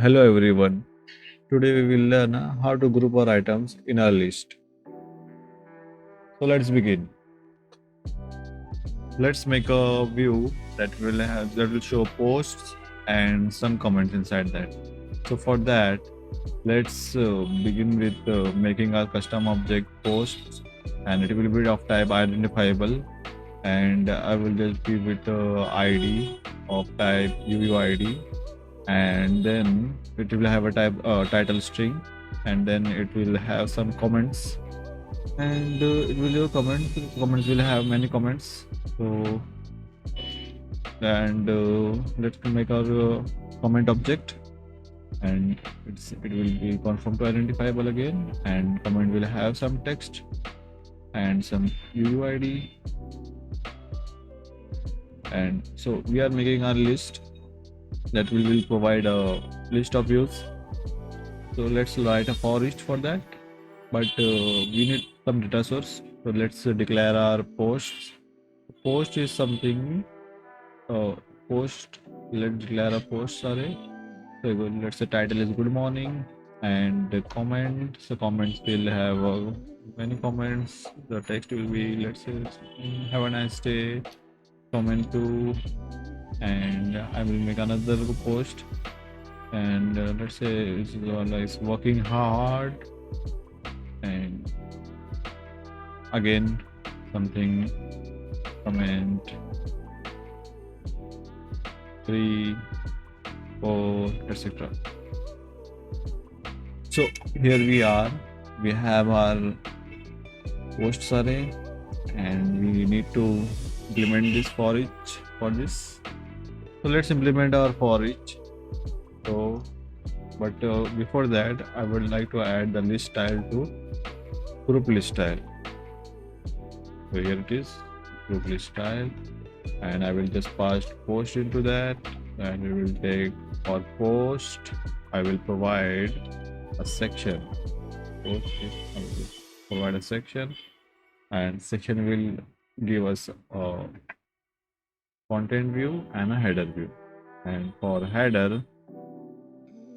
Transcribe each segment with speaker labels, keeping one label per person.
Speaker 1: Hello everyone. Today we will learn how to group our items in our list. So let's begin. Let's make a view that will show posts and some comments inside that. So for that, let's begin with making our custom object posts, and it will be of type identifiable, and I will just give it ID of type UUID, and then it will have a type title string, and then it will have some comments, and it will have comments will have many comments. So and let's make our comment object, and it will be conform to identifiable again, and comment will have some text and some UUID. And so we are making our list that we will provide a list of views. So let's write a for each for that, but we need some data source. So let's declare our posts. Post is something post. Let's declare a post array. So let's say title is good morning, and the comments. The comments will have many comments. The text will be, let's say, have a nice day, comment to, and I will make another post, and let's say it's working hard, and again something comment 3 4 etc. So here we have our posts array, and we need to implement this for each for this. So let's implement our for each. So but before that, I would like to add the list style to group list style. So here it is, group list style, and I will just pass post into that, and we will take for post. I will provide a section. Post is, I will provide a section, and section will give us a content view and a header view. And for header,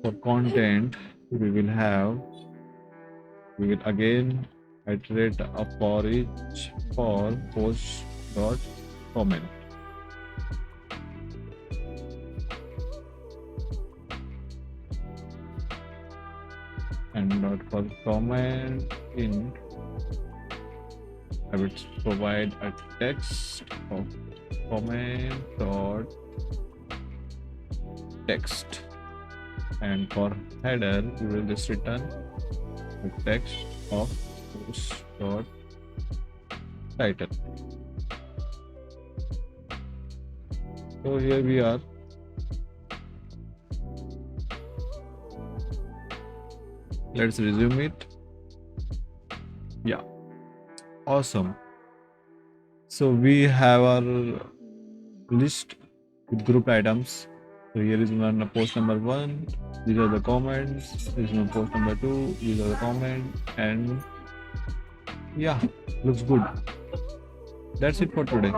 Speaker 1: for content, we will again iterate a for each for post dot comment, and dot for comment in I will provide a text of comment dot text, and for header we will just return the text of post dot title. So here we are. Let's resume it. Yeah, awesome. So we have our list with grouped items. So here is one post number 1. These are the comments. This is my post number 2. These are the comments, and yeah, looks good. That's it for today.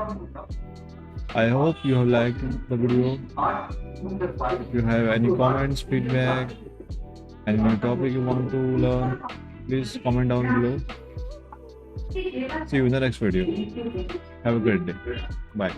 Speaker 1: I hope you have liked the video. If you have any comments, feedback, any new topic you want to learn, please comment down below. See you in the next video. Have a great day. Bye.